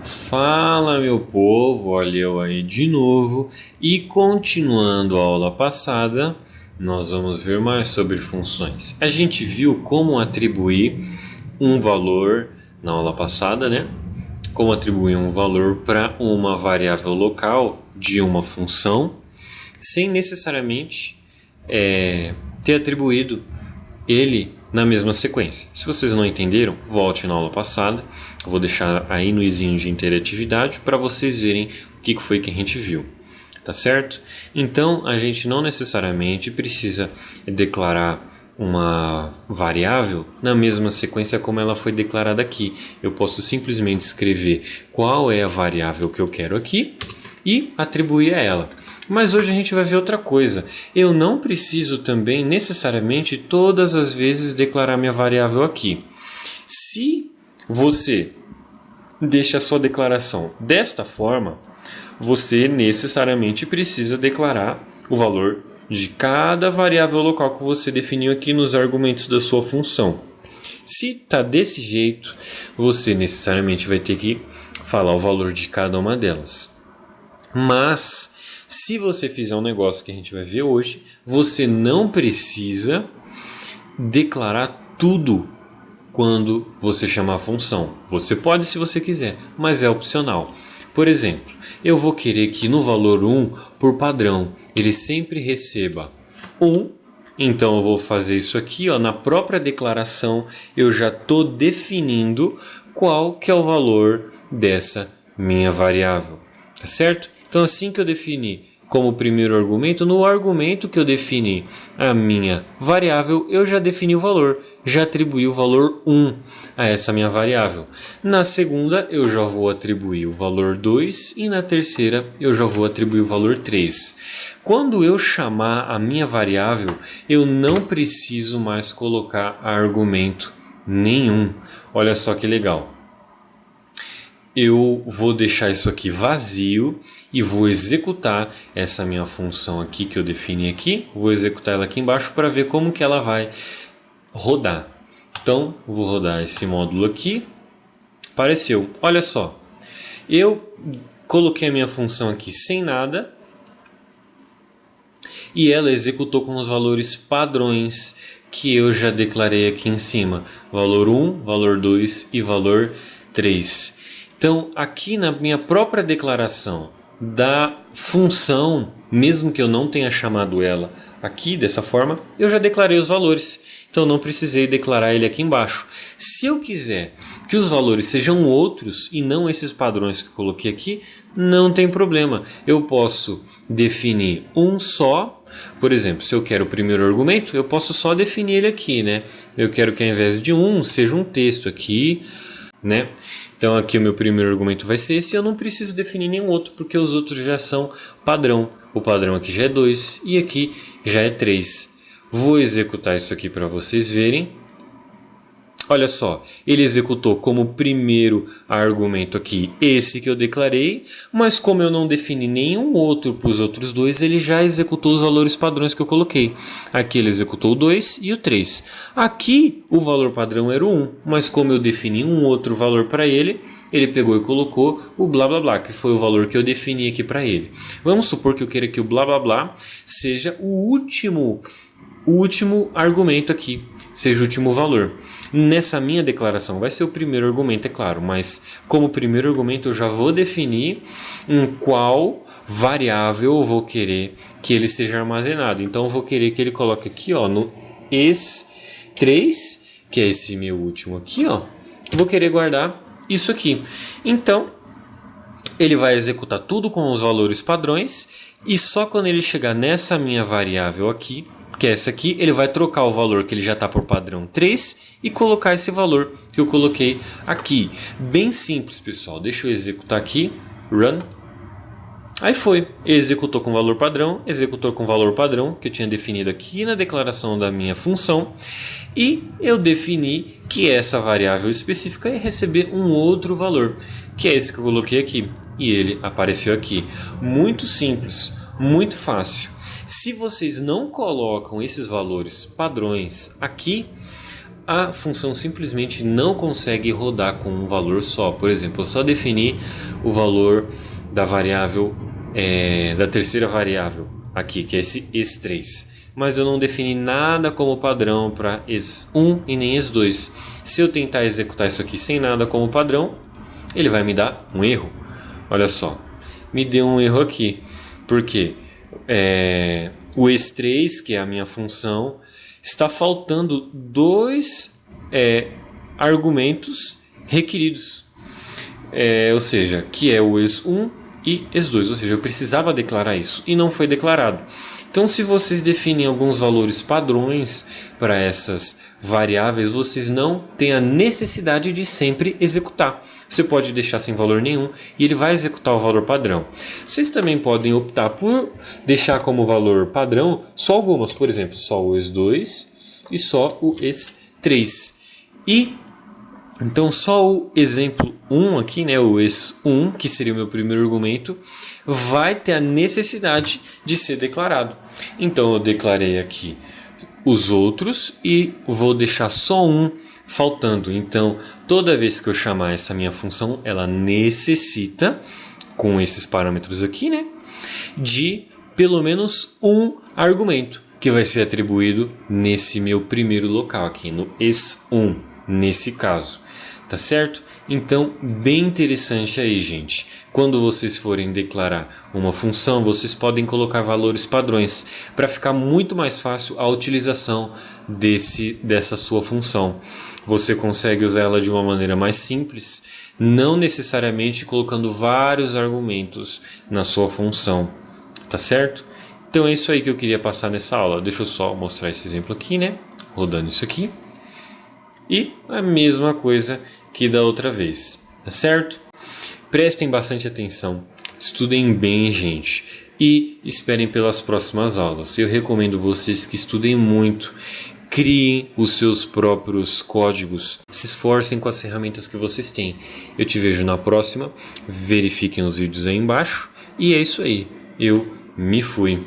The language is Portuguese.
Fala, meu povo, olha eu aí de novo e continuando a aula passada, nós vamos ver mais sobre funções. A gente viu como atribuir um valor na aula passada, né? Como atribuir um valor para uma variável local de uma função sem necessariamente ter atribuído ele na mesma sequência. Se vocês não entenderam, volte na aula passada. Eu vou deixar aí no izinho de interatividade para vocês verem o que foi que a gente viu. Tá certo? Então, a gente não necessariamente precisa declarar uma variável na mesma sequência como ela foi declarada aqui. Eu posso simplesmente escrever qual é a variável que eu quero aqui e atribuir a ela. Mas hoje a gente vai ver outra coisa. Eu não preciso também necessariamente todas as vezes declarar minha variável aqui. Se você deixa a sua declaração desta forma, você necessariamente precisa declarar o valor de cada variável local que você definiu aqui nos argumentos da sua função. Se está desse jeito, você necessariamente vai ter que falar o valor de cada uma delas. Mas se você fizer um negócio que a gente vai ver hoje, você não precisa declarar tudo quando você chamar a função. Você pode se você quiser, mas é opcional. Por exemplo, eu vou querer que no valor 1, por padrão, ele sempre receba 1. Então eu vou fazer isso aqui, na própria declaração eu já estou definindo qual que é o valor dessa minha variável. Tá certo? Então, assim que eu defini como primeiro argumento, no argumento que eu defini a minha variável, eu já defini o valor, já atribuí o valor 1 a essa minha variável. Na segunda, eu já vou atribuir o valor 2 e na terceira, eu já vou atribuir o valor 3. Quando eu chamar a minha variável, eu não preciso mais colocar argumento nenhum. Olha só que legal. Eu vou deixar isso aqui vazio e vou executar essa minha função aqui que eu defini aqui. Vou executar ela aqui embaixo para ver como que ela vai rodar. Então, vou rodar esse módulo aqui. Apareceu. Olha só. Eu coloquei a minha função aqui sem nada e ela executou com os valores padrões que eu já declarei aqui em cima. Valor 1, valor 2 e valor 3. Então, aqui na minha própria declaração da função, mesmo que eu não tenha chamado ela aqui dessa forma, eu já declarei os valores. Então, não precisei declarar ele aqui embaixo. Se eu quiser que os valores sejam outros e não esses padrões que eu coloquei aqui, não tem problema. Eu posso definir um só. Por exemplo, se eu quero o primeiro argumento, eu posso só definir ele aqui, né? Eu quero que ao invés de 1, seja um texto aqui, né? Então aqui o meu primeiro argumento vai ser esse, eu não preciso definir nenhum outro porque os outros já são padrão. O padrão aqui já é 2 e aqui já é 3. Vou executar isso aqui para vocês verem. Olha só, ele executou como primeiro argumento aqui esse que eu declarei, mas como eu não defini nenhum outro para os outros dois, ele já executou os valores padrões que eu coloquei. Aqui ele executou o 2 e o 3. Aqui o valor padrão era o 1, mas como eu defini um outro valor para ele, ele pegou e colocou o blá blá blá, que foi o valor que eu defini aqui para ele. Vamos supor que eu queira que o blá blá blá seja o último argumento aqui, seja o último valor. Nessa minha declaração vai ser o primeiro argumento, é claro, mas como primeiro argumento eu já vou definir em qual variável eu vou querer que ele seja armazenado. Então eu vou querer que ele coloque aqui, no ES3, que é esse meu último aqui, vou querer guardar isso aqui. Então ele vai executar tudo com os valores padrões e só quando ele chegar nessa minha variável aqui, que é essa aqui, ele vai trocar o valor que ele já está por padrão 3 e colocar esse valor que eu coloquei aqui. Bem simples, pessoal. Deixa eu executar aqui. Run. Aí foi. Executou com valor padrão, executou com valor padrão, que eu tinha definido aqui na declaração da minha função. E eu defini que essa variável específica ia receber um outro valor, que é esse que eu coloquei aqui. E ele apareceu aqui. Muito simples, muito fácil. Se vocês não colocam esses valores padrões aqui, a função simplesmente não consegue rodar com um valor só. Por exemplo, eu só defini o valor da variável, da terceira variável aqui, que é esse ES3. Mas eu não defini nada como padrão para ES1 e nem ES2. Se eu tentar executar isso aqui sem nada como padrão, ele vai me dar um erro. Olha só, me deu um erro aqui, porque o ES3, que é a minha função, está faltando dois argumentos requeridos, ou seja, que é o ES1 e ES2, ou seja, eu precisava declarar isso e não foi declarado. Então, se vocês definem alguns valores padrões para essas variáveis, vocês não têm a necessidade de sempre executar. Você pode deixar sem valor nenhum e ele vai executar o valor padrão. Vocês também podem optar por deixar como valor padrão só algumas, por exemplo, só o ES2 e só o ES3. Então só o exemplo 1 aqui, né, o ES1, que seria o meu primeiro argumento, vai ter a necessidade de ser declarado. Então eu declarei aqui os outros e vou deixar só um faltando. Então toda vez que eu chamar essa minha função, ela necessita, com esses parâmetros aqui, né, de pelo menos um argumento que vai ser atribuído nesse meu primeiro local aqui, no ES1, nesse caso. Tá certo? Então, bem interessante aí, gente. Quando vocês forem declarar uma função, vocês podem colocar valores padrões para ficar muito mais fácil a utilização dessa sua função. Você consegue usar ela de uma maneira mais simples, não necessariamente colocando vários argumentos na sua função. Tá certo? Então é isso aí que eu queria passar nessa aula. Deixa eu só mostrar esse exemplo aqui, né? Rodando isso aqui. E a mesma coisa que da outra vez, tá certo? Prestem bastante atenção, estudem bem, gente, e esperem pelas próximas aulas. Eu recomendo vocês que estudem muito, criem os seus próprios códigos, se esforcem com as ferramentas que vocês têm. Eu te vejo na próxima, verifiquem os vídeos aí embaixo, e é isso aí, eu me fui.